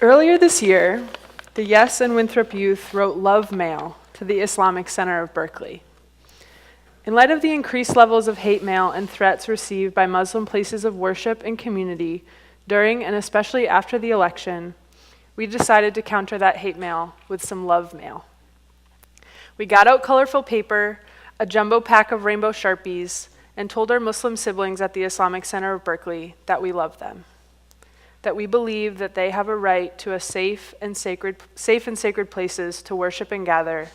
Earlier this year, the Yes and Winthrop youth wrote love mail to the Islamic Center of Berkeley. In light of the increased levels of hate mail and threats received by Muslim places of worship and community during and especially after the election, we decided to counter that hate mail with some love mail. We got out colorful paper, a jumbo pack of rainbow Sharpies, and told our Muslim siblings at the Islamic Center of Berkeley that we love them, that we believe that they have a right to a safe and sacred places to worship and gather,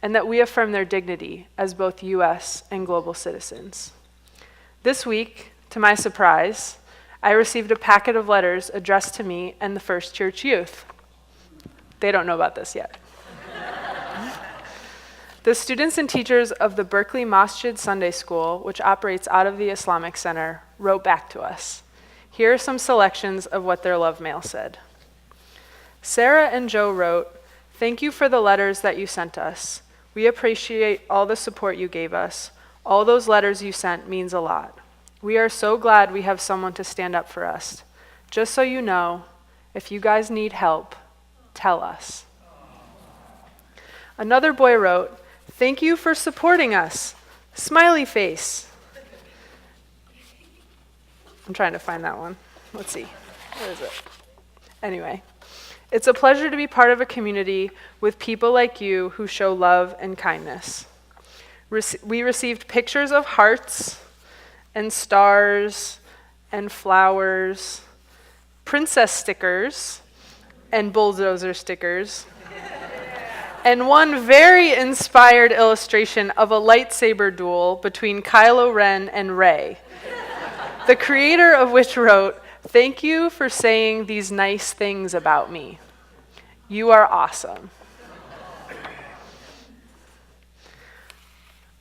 and that we affirm their dignity as both U.S. and global citizens. This week, to my surprise, I received a packet of letters addressed to me and the First Church youth. They don't know about this yet. The students and teachers of the Berkeley Masjid Sunday School, which operates out of the Islamic Center, wrote back to us. Here are some selections of what their love mail said. Sarah and Joe wrote, "Thank you for the letters that you sent us. We appreciate all the support you gave us. All those letters you sent means a lot. We are so glad we have someone to stand up for us. Just so you know, if you guys need help, tell us." Another boy wrote, "Thank you for supporting us. Smiley face." I'm trying to find that one. Let's see. Where is it? Anyway, it's a pleasure to be part of a community with people like you who show love and kindness. We received pictures of hearts and stars and flowers, princess stickers and bulldozer stickers, and one very inspired illustration of a lightsaber duel between Kylo Ren and Rey, the creator of which wrote, "Thank you for saying these nice things about me. You are awesome."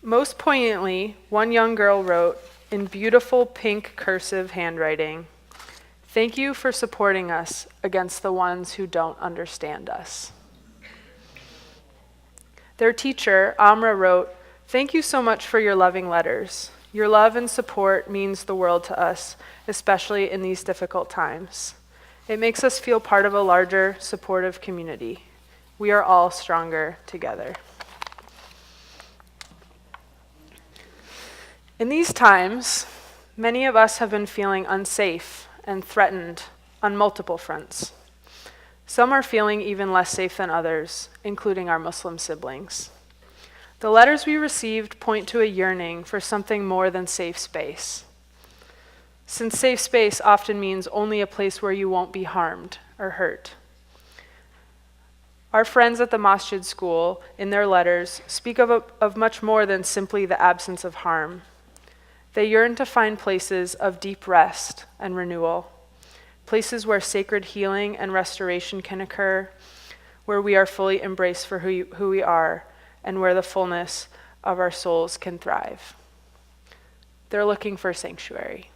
Most poignantly, one young girl wrote, in beautiful pink cursive handwriting, "Thank you for supporting us against the ones who don't understand us." Their teacher, Amra, wrote, "Thank you so much for your loving letters. Your love and support means the world to us, especially in these difficult times. It makes us feel part of a larger, supportive community. We are all stronger together." In these times, many of us have been feeling unsafe and threatened on multiple fronts. Some are feeling even less safe than others, including our Muslim siblings. The letters we received point to a yearning for something more than safe space. Since safe space often means only a place where you won't be harmed or hurt. Our friends at the Masjid School, in their letters, speak of much more than simply the absence of harm. They yearn to find places of deep rest and renewal, places where sacred healing and restoration can occur, where we are fully embraced for who we are, and where the fullness of our souls can thrive. They're looking for sanctuary.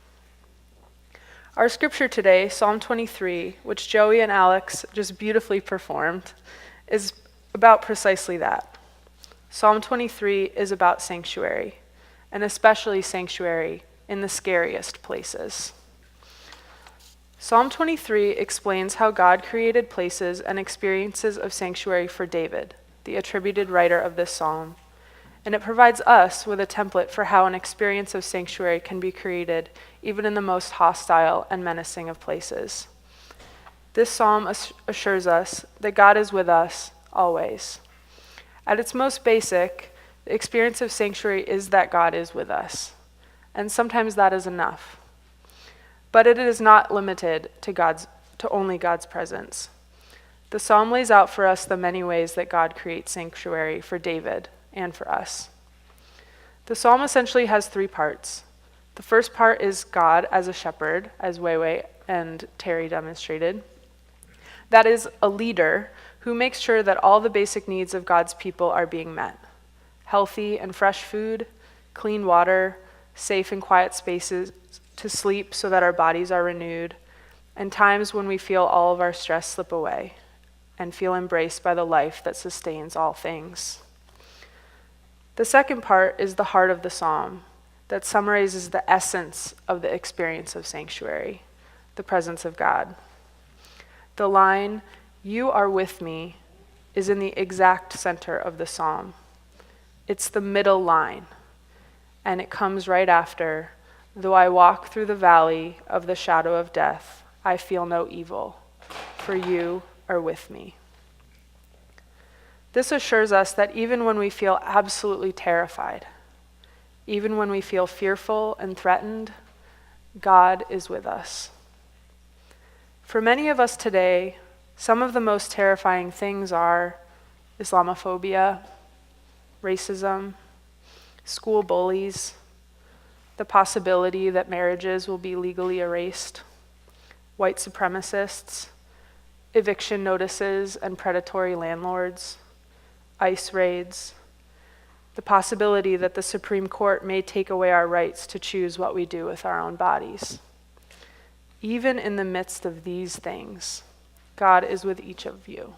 Our scripture today, Psalm 23, which Joey and Alex just beautifully performed, is about precisely that. Psalm 23 is about sanctuary, and especially sanctuary in the scariest places. Psalm 23 explains how God created places and experiences of sanctuary for David, the attributed writer of this psalm, and it provides us with a template for how an experience of sanctuary can be created even in the most hostile and menacing of places. This psalm assures us that God is with us always. At its most basic, the experience of sanctuary is that God is with us, and sometimes that is enough. But it is not limited to only God's presence. The psalm lays out for us the many ways that God creates sanctuary for David and for us. The psalm essentially has three parts. The first part is God as a shepherd, as Weiwei and Terry demonstrated. That is a leader who makes sure that all the basic needs of God's people are being met. Healthy and fresh food, clean water, safe and quiet spaces to sleep so that our bodies are renewed, and times when we feel all of our stress slip away and feel embraced by the life that sustains all things. The second part is the heart of the psalm that summarizes the essence of the experience of sanctuary, the presence of God. The line, "You are with me," is in the exact center of the psalm. It's the middle line, and it comes right after, "Though I walk through the valley of the shadow of death, I feel no evil, for you are with me." This assures us that even when we feel absolutely terrified, even when we feel fearful and threatened, God is with us. For many of us today, some of the most terrifying things are Islamophobia, racism, school bullies, the possibility that marriages will be legally erased, white supremacists, eviction notices and predatory landlords, ICE raids, the possibility that the Supreme Court may take away our rights to choose what we do with our own bodies. Even in the midst of these things, God is with each of you.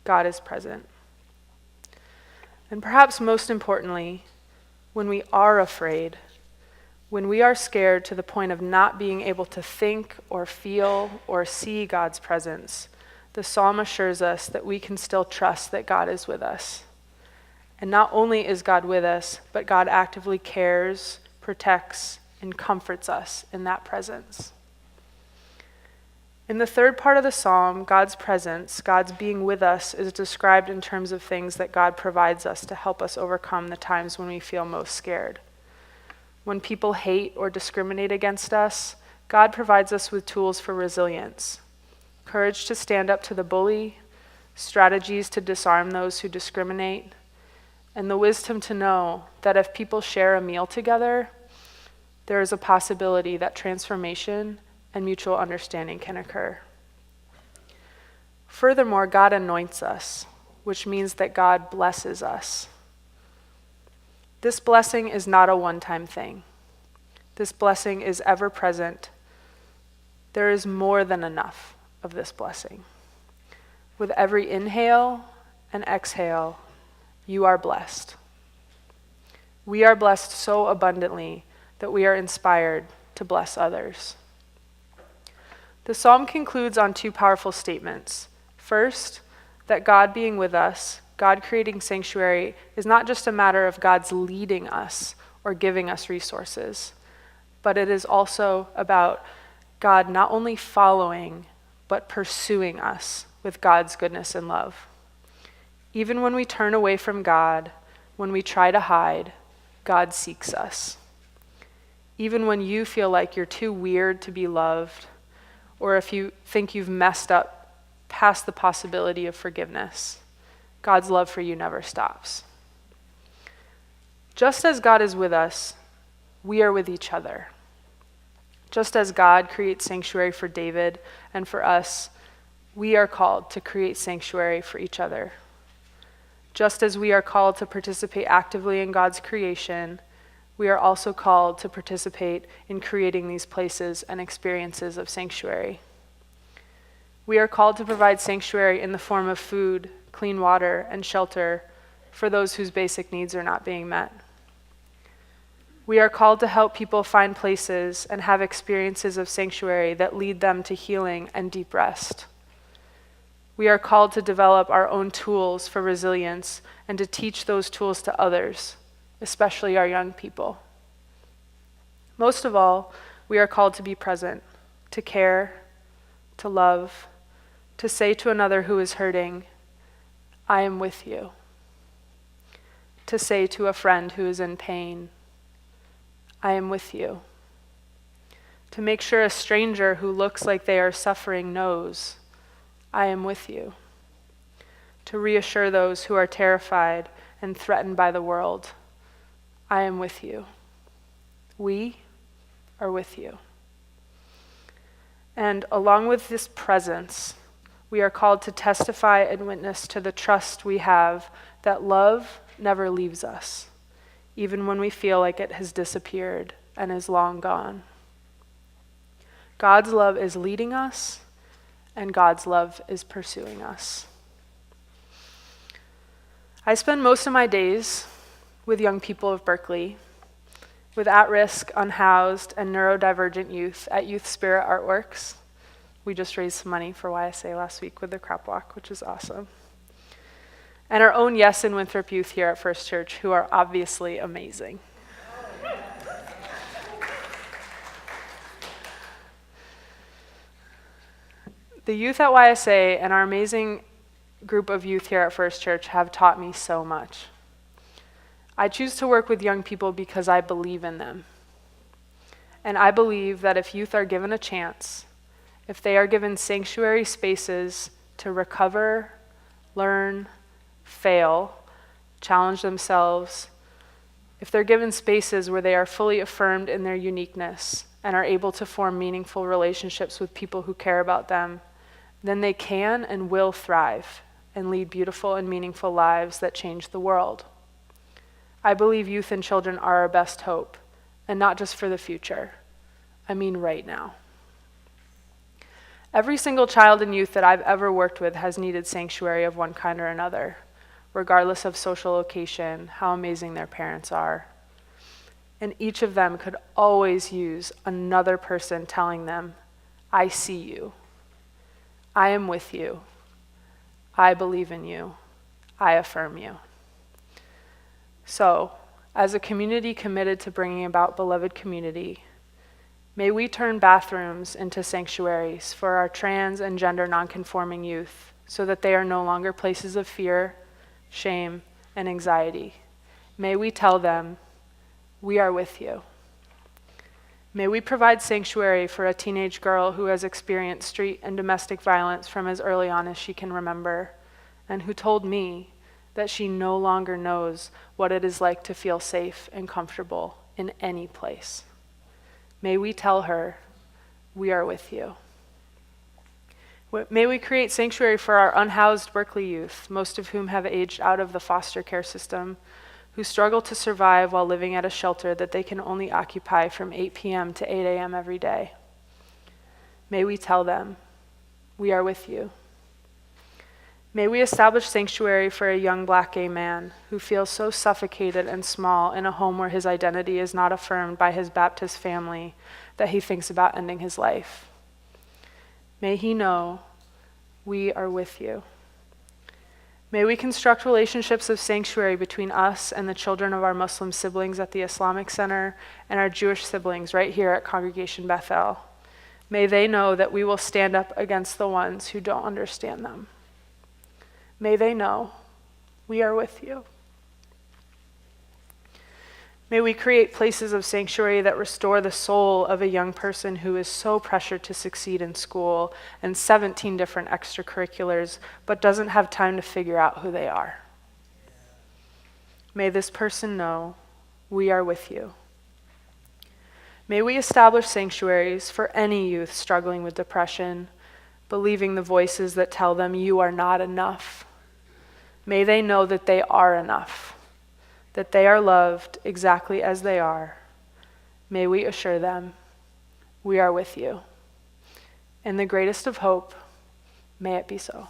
God is present. And perhaps most importantly, when we are afraid, when we are scared to the point of not being able to think or feel or see God's presence, the psalm assures us that we can still trust that God is with us. And not only is God with us, but God actively cares, protects, and comforts us in that presence. In the third part of the psalm, God's presence, God's being with us, is described in terms of things that God provides us to help us overcome the times when we feel most scared. When people hate or discriminate against us, God provides us with tools for resilience, courage to stand up to the bully, strategies to disarm those who discriminate, and the wisdom to know that if people share a meal together, there is a possibility that transformation and mutual understanding can occur. Furthermore, God anoints us, which means that God blesses us. This blessing is not a one-time thing. This blessing is ever present. There is more than enough of this blessing. With every inhale and exhale, you are blessed. We are blessed so abundantly that we are inspired to bless others. The psalm concludes on two powerful statements. First, that God being with us, God creating sanctuary, is not just a matter of God's leading us or giving us resources, but it is also about God not only following, but pursuing us with God's goodness and love. Even when we turn away from God, when we try to hide, God seeks us. Even when you feel like you're too weird to be loved, or if you think you've messed up past the possibility of forgiveness, God's love for you never stops. Just as God is with us, we are with each other. Just as God creates sanctuary for David and for us, we are called to create sanctuary for each other. Just as we are called to participate actively in God's creation, we are also called to participate in creating these places and experiences of sanctuary. We are called to provide sanctuary in the form of food, clean water, and shelter for those whose basic needs are not being met. We are called to help people find places and have experiences of sanctuary that lead them to healing and deep rest. We are called to develop our own tools for resilience and to teach those tools to others, especially our young people. Most of all, we are called to be present, to care, to love, to say to another who is hurting, "I am with you." To say to a friend who is in pain, "I am with you." To make sure a stranger who looks like they are suffering knows, "I am with you." To reassure those who are terrified and threatened by the world, "I am with you." We are with you. And along with this presence, we are called to testify and witness to the trust we have that love never leaves us, even when we feel like it has disappeared and is long gone. God's love is leading us, and God's love is pursuing us. I spend most of my days with young people of Berkeley, with at-risk, unhoused, and neurodivergent youth at Youth Spirit Artworks, We just raised some money for YSA last week with the crop walk, which is awesome. And our own Yes and Winthrop youth here at First Church, who are obviously amazing. The youth at YSA and our amazing group of youth here at First Church have taught me so much. I choose to work with young people because I believe in them. And I believe that if youth are given a chance, if they are given sanctuary spaces to recover, learn, fail, challenge themselves, if they're given spaces where they are fully affirmed in their uniqueness and are able to form meaningful relationships with people who care about them, then they can and will thrive and lead beautiful and meaningful lives that change the world. I believe youth and children are our best hope, and not just for the future. I mean right now. Every single child and youth that I've ever worked with has needed sanctuary of one kind or another, regardless of social location, how amazing their parents are. And each of them could always use another person telling them, I see you. I am with you. I believe in you. I affirm you. So, as a community committed to bringing about beloved community, may we turn bathrooms into sanctuaries for our trans and gender nonconforming youth so that they are no longer places of fear, shame, and anxiety. May we tell them, we are with you. May we provide sanctuary for a teenage girl who has experienced street and domestic violence from as early on as she can remember, and who told me that she no longer knows what it is like to feel safe and comfortable in any place. May we tell her, we are with you. May we create sanctuary for our unhoused Berkeley youth, most of whom have aged out of the foster care system, who struggle to survive while living at a shelter that they can only occupy from 8 p.m. to 8 a.m. every day. May we tell them, we are with you. May we establish sanctuary for a young Black gay man who feels so suffocated and small in a home where his identity is not affirmed by his Baptist family that he thinks about ending his life. May he know we are with you. May we construct relationships of sanctuary between us and the children of our Muslim siblings at the Islamic Center and our Jewish siblings right here at Congregation Bethel. May they know that we will stand up against the ones who don't understand them. May they know we are with you. May we create places of sanctuary that restore the soul of a young person who is so pressured to succeed in school and 17 different extracurriculars, but doesn't have time to figure out who they are. May this person know we are with you. May we establish sanctuaries for any youth struggling with depression, believing the voices that tell them you are not enough. May they know that they are enough, that they are loved exactly as they are. May we assure them, we are with you. In the greatest of hope, may it be so.